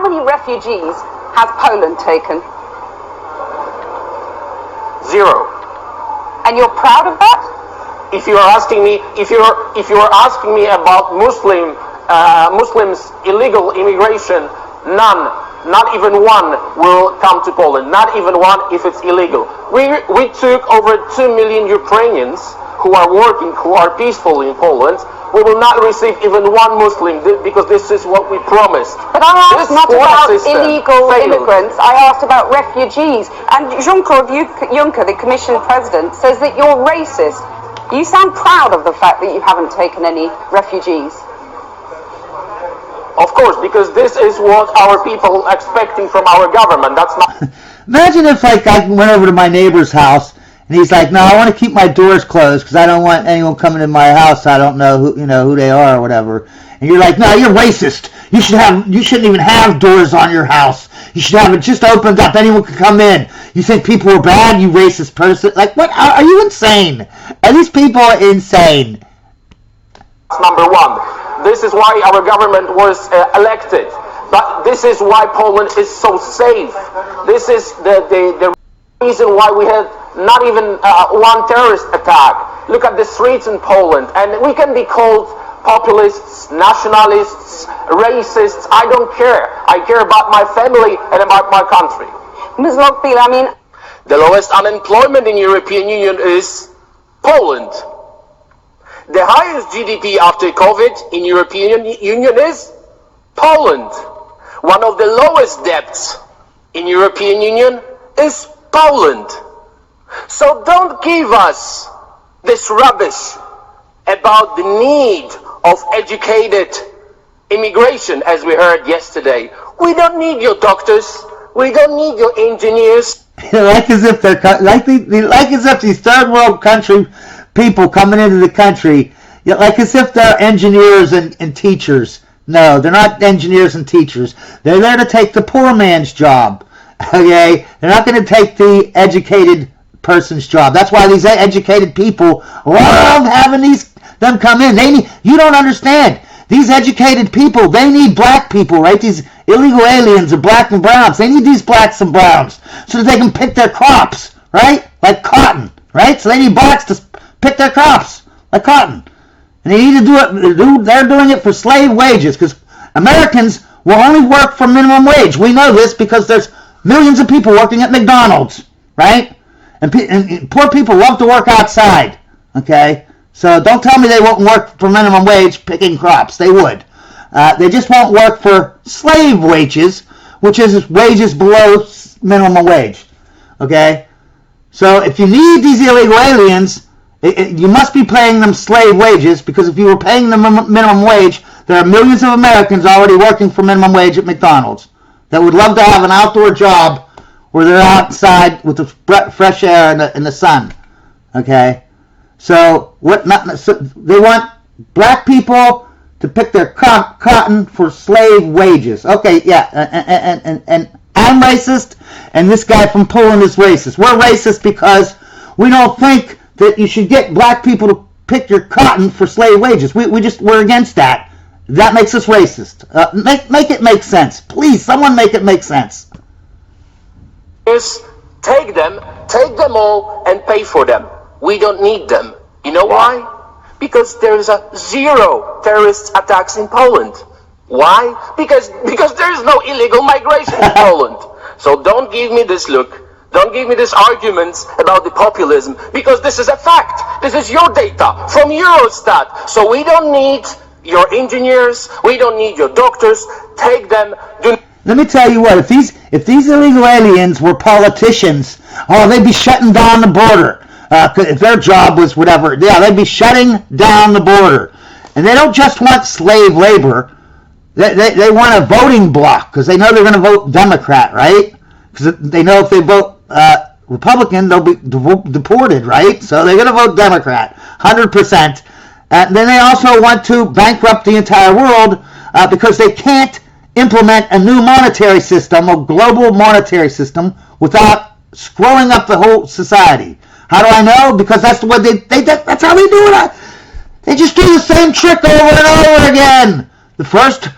many refugees has Poland taken? 0. And you're proud of that? If you are asking me, if you are asking me about Muslims illegal immigration, none, not even one will come to Poland. Not even one if it's illegal. We took over 2 million Ukrainians who are working, who are peaceful in Poland. We will not receive even one Muslim because this is what we promised. But I asked not about illegal immigrants, I asked about refugees. And Jean-Claude Juncker, the Commission President, says that you're racist. You sound proud of the fact that you haven't taken any refugees. Of course, because this is what our people are expecting from our government. That's not... Imagine if I went over to my neighbor's house and he's like, no, I want to keep my doors closed because I don't want anyone coming in my house. I don't know who they are or whatever. And you're like, no, you're racist. You shouldn't even have doors on your house. You should have it just opened up. Anyone can come in. You think people are bad, you racist person? Like, what? Are you insane? Are these people insane? Number one. This is why our government was elected. But this is why Poland is so safe. This is the reason why we had not even one terrorist attack. Look at the streets in Poland, and we can be called populists, nationalists, racists. I don't care. I care about my family and about my country. Ms. Lockfield, I mean... The lowest unemployment in European Union is Poland. The highest GDP after COVID in European Union is Poland. One of the lowest debts in European Union is Poland. So don't give us this rubbish about the need of educated immigration, as we heard yesterday. We don't need your doctors. We don't need your engineers. like as if these third world country people coming into the country, like as if they're engineers and teachers. No, they're not engineers and teachers. They're there to take the poor man's job. Okay, they're not going to take the educated person's job. That's why these educated people love having them come in. You don't understand. These educated people, they need black people, right? These illegal aliens are black and browns. They need these blacks and browns so that they can pick their crops, right? Like cotton, right? So they need blacks to pick their crops like cotton. And they need to do it. They're doing it for slave wages because Americans will only work for minimum wage. We know this because there's millions of people working at McDonald's, right? And poor people love to work outside, okay? So don't tell me they won't work for minimum wage picking crops. They would. They just won't work for slave wages, which is wages below minimum wage, okay? So if you need these illegal aliens, you must be paying them slave wages, because if you were paying them minimum wage, there are millions of Americans already working for minimum wage at McDonald's that would love to have an outdoor job where they're outside with the fresh air and the sun, okay? So they want black people to pick their cotton for slave wages. Okay, yeah, and I'm racist, and this guy from Poland is racist. We're racist because we don't think that you should get black people to pick your cotton for slave wages. We're against that. That makes us racist. Make it make sense. Please, someone make it make sense. Yes, take them all and pay for them. We don't need them. You know why? Because there is 0 terrorist attacks in Poland. Why? Because there is no illegal migration in Poland. So don't give me this look. Don't give me these arguments about the populism, because this is a fact. This is your data from Eurostat. So we don't need your engineers. We don't need your doctors. Take them. Let me tell you what. If these illegal aliens were politicians, they'd be shutting down the border. If their job was whatever, they'd be shutting down the border. And they don't just want slave labor. They want a voting bloc, because they know they're going to vote Democrat, right? Because they know if they vote Republican, they'll be deported, right? So they're going to vote Democrat, 100%. And then they also want to bankrupt the entire world because they can't implement a new monetary system, a global monetary system, without screwing up the whole society. How do I know? Because that's the way that's how they do it. They just do the same trick over and over again. The first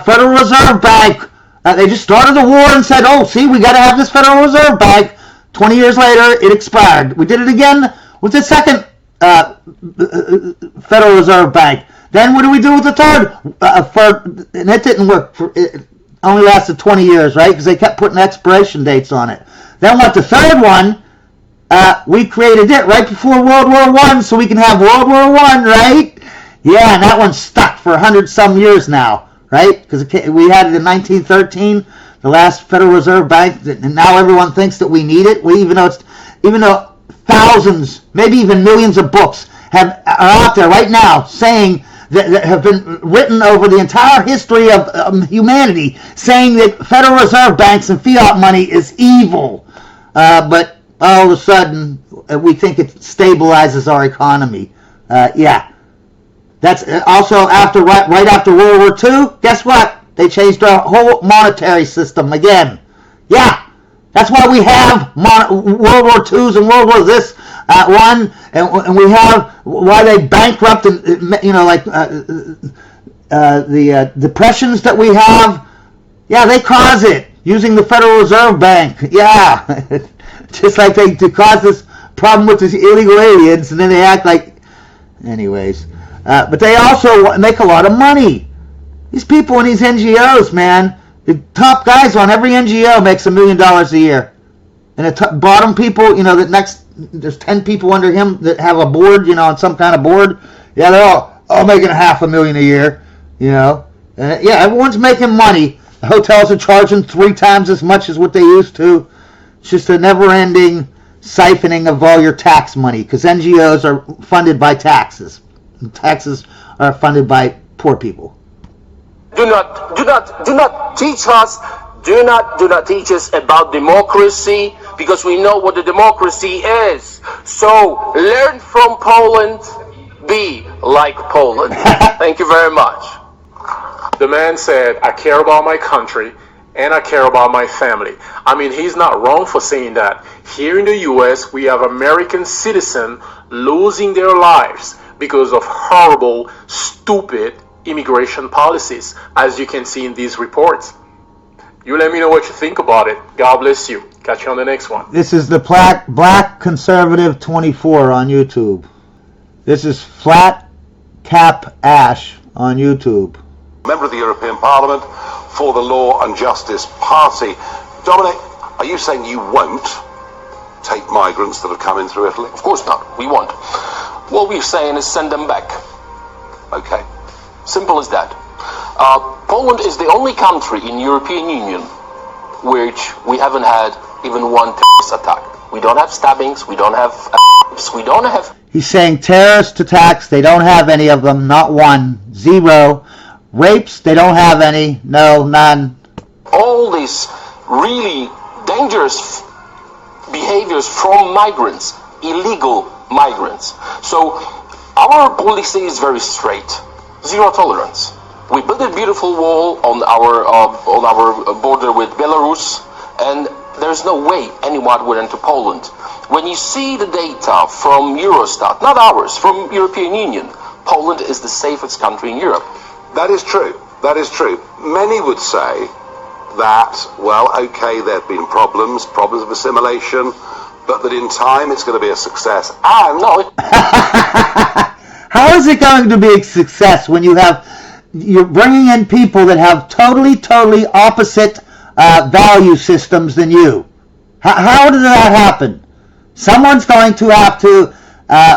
Federal Reserve Bank They just started the war and said, oh, see, we got to have this Federal Reserve Bank. 20 years later, it expired. We did it again with the second Federal Reserve Bank. Then what do we do with the third? And it didn't work. It only lasted 20 years, right? Because they kept putting expiration dates on it. Then what? The third one, we created it right before World War I, so we can have World War I, right? Yeah, and that one's stuck for 100-some years now, right? Because we had it in 1913, the last Federal Reserve Bank, and now everyone thinks that we need it. Even though thousands, maybe even millions of books are out there right now saying that have been written over the entire history of humanity, saying that Federal Reserve banks and fiat money is evil. But all of a sudden, we think it stabilizes our economy. Yeah. That's also right after World War II. Guess what? They changed our whole monetary system again. Yeah. That's why we have World War IIs and World War this one, and we have why they bankrupted, like the depressions that we have. Yeah, they cause it using the Federal Reserve Bank. Yeah, just like they caused this problem with these illegal aliens, and then they act like, anyways. But they also make a lot of money. These people in these NGOs, man. The top guys on every NGO makes $1 million a year. And the bottom people, there's 10 people under him that have a board, on some kind of board. Yeah, they're all making $500,000 a year, yeah, everyone's making money. The hotels are charging 3 times as much as what they used to. It's just a never-ending siphoning of all your tax money because NGOs are funded by taxes. And taxes are funded by poor people. Do not teach us. Do not teach us about democracy because we know what the democracy is. So learn from Poland. Be like Poland. Thank you very much. The man said, "I care about my country and I care about my family." I mean, he's not wrong for saying that. Here in the U.S., we have American citizens losing their lives because of horrible, stupid immigration policies, as you can see in these reports. You let me know what you think about it. God bless you. Catch you on the next one. This is the Black Conservative 24 on YouTube. This is Flat Cap Ash on YouTube. Member of the European Parliament for the Law and Justice Party. Dominic, are you saying you won't take migrants that have come in through Italy? Of course not. We won't. What we're saying is send them back. Okay. Simple as that. Poland is the only country in European Union which we haven't had even one terrorist attack. We don't have stabbings, we don't have we don't have... He's saying terrorist attacks, they don't have any of them, not one, 0. Rapes, they don't have any, no, none. All these really dangerous behaviors from migrants, illegal migrants. So our policy is very straight. 0 tolerance. We built a beautiful wall on our border with Belarus, and there's no way anyone would enter Poland. When you see the data from Eurostat, not ours, from European Union, Poland is the safest country in Europe. That is true. That is true. Many would say that, well, okay, there have been problems of assimilation, but that in time it's going to be a success. And no. How is it going to be a success when you're bringing in people that have totally opposite value systems than you? How did that happen? Someone's going to have to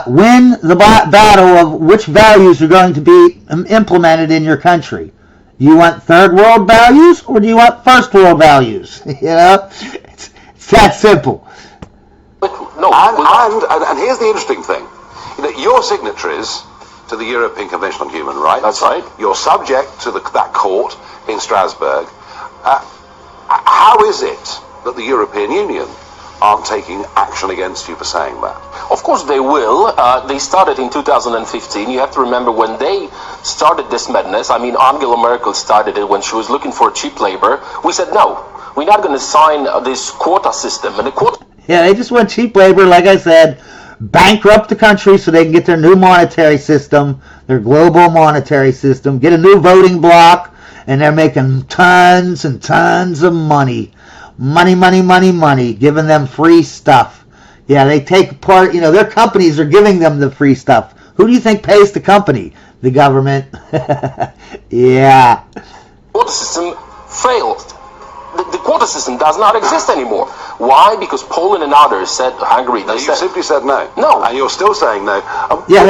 win the battle of which values are going to be implemented in your country. Do you want third world values or do you want first world values? It's that simple. No, and here's the interesting thing. You're signatories to the European Convention on Human Rights. That's right. You're subject to that court in Strasbourg. How is it that the European Union aren't taking action against you for saying that? Of course they will. They started in 2015. You have to remember when they started this madness. I mean, Angela Merkel started it when she was looking for cheap labor. We said, no, we're not going to sign this quota system. And the quota... Yeah, they just want cheap labor, like I said, bankrupt the country so they can get their new monetary system, their global monetary system, get a new voting bloc, and they're making tons and tons of money. Money, giving them free stuff. Yeah, they take part, their companies are giving them the free stuff. Who do you think pays the company? The government. Yeah. Quota system failed. The quota system does not exist anymore. Why? Because Poland and others said, Hungary, No, you simply said no. No. And you're still saying no. Yeah,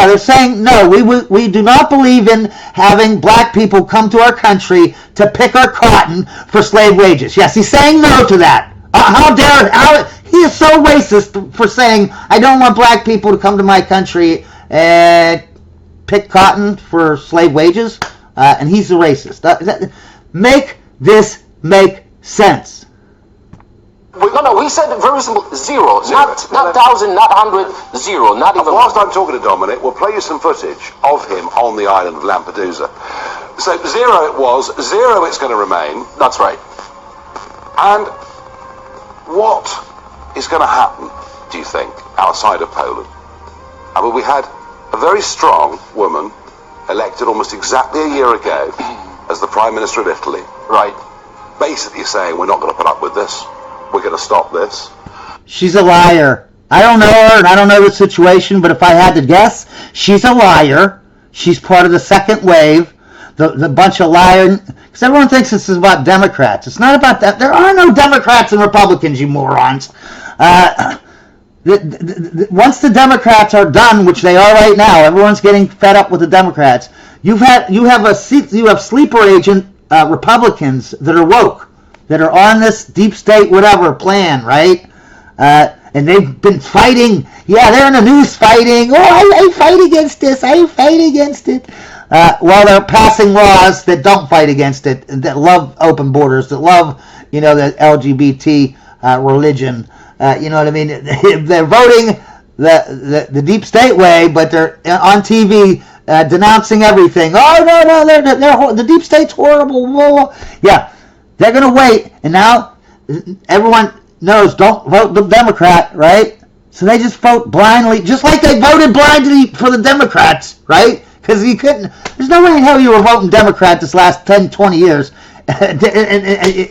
they're saying no. We do not believe in having black people come to our country to pick our cotton for slave wages. Yes, he's saying no to that. How dare he is so racist for saying I don't want black people to come to my country and pick cotton for slave wages, and he's a racist. Make this make sense. No, he said very simple, zero. Not 1,000, not 100, zero, not even. Whilst I'm talking to Dominic, we'll play you some footage of him on the island of Lampedusa. So zero it was, zero it's going to remain. That's right. And what is going to happen, do you think, outside of Poland? I mean, we had a very strong woman elected almost exactly a year ago as the Prime Minister of Italy. Right. Basically saying we're not going to put up with this. We're going to stop this. She's a liar. I don't know her, and I don't know the situation, but if I had to guess, she's a liar. She's part of the second wave. The bunch of liars. Because everyone thinks this is about Democrats. It's not about that. There are no Democrats and Republicans, you morons. Once the Democrats are done, which they are right now, everyone's getting fed up with the Democrats. You have sleeper agent Republicans that are woke, that are on this deep state whatever plan, right? And they've been fighting. Yeah, they're in the news fighting. Oh, I fight against this. I fight against it. While they're passing laws that don't fight against it, that love open borders, that love, the LGBT religion. You know what I mean? They're voting the deep state way, but they're on TV denouncing everything. Oh no, they're the deep state's horrible. Whoa. Yeah, they're gonna wait, and now everyone knows don't vote the Democrat, right? So they just vote blindly, just like they voted blindly for the Democrats, right? Because you couldn't. There's no way in hell you were voting Democrat this last 10, 20 years, and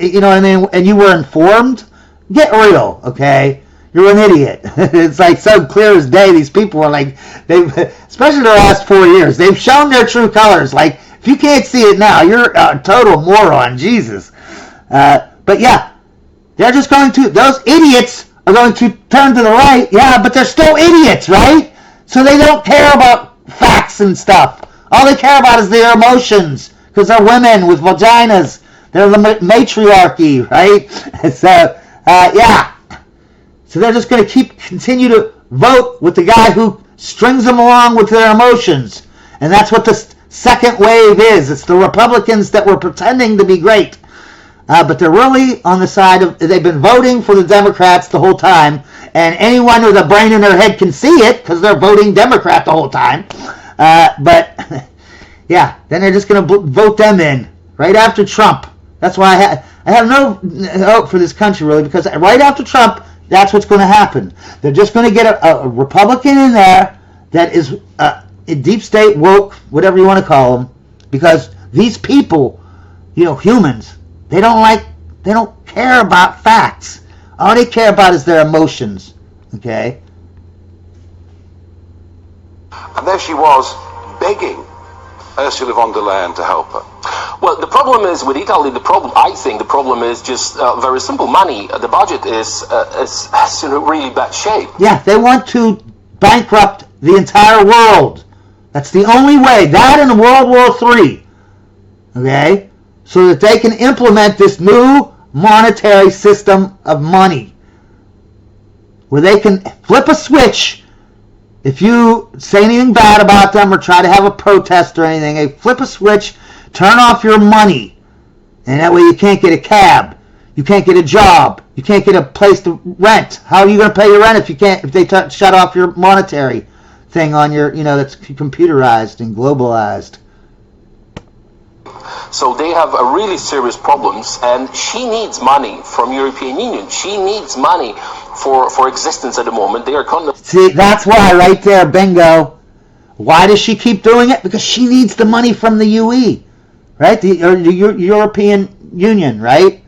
you know what I mean? And you were informed. Get real, okay? You're an idiot. It's like so clear as day. These people are like, especially the last 4 years, they've shown their true colors. Like, if you can't see it now, you're a total moron, Jesus. But yeah, they're just going to, those idiots are going to turn to the right. Yeah, but they're still idiots, right? So they don't care about facts and stuff. All they care about is their emotions, because they're women with vaginas. They're the matriarchy, right? So, yeah. So they're just going to continue to vote with the guy who strings them along with their emotions. And that's what the second wave is. It's the Republicans that were pretending to be great. But they're really on the side of, they've been voting for the Democrats the whole time. And anyone with a brain in their head can see it because they're voting Democrat the whole time. But, yeah, then they're just going to vote them in right after Trump. That's why I have no hope for this country, really, because right after Trump, that's what's going to happen. They're just going to get a Republican in there that is a deep state, woke, whatever you want to call them, because these people, humans, they don't care about facts. All they care about is their emotions, okay? And there she was, begging Ursula von der Leyen to help her. Well, the problem is with Italy. I think the problem is just very simple. Money. The budget is in a really bad shape. Yeah, they want to bankrupt the entire world. That's the only way. That and World War III. Okay, so that they can implement this new monetary system of money, where they can flip a switch. If you say anything bad about them or try to have a protest or anything, they flip a switch, turn off your money, and that way you can't get a cab, you can't get a job, you can't get a place to rent. How are you going to pay your rent if they shut off your monetary thing on your, that's computerized and globalized? So they have a really serious problems, and she needs money from European Union. She needs money for existence at the moment. They are See, that's why right there, bingo. Why does she keep doing it? Because she needs the money from the UE. right? The European Union, right?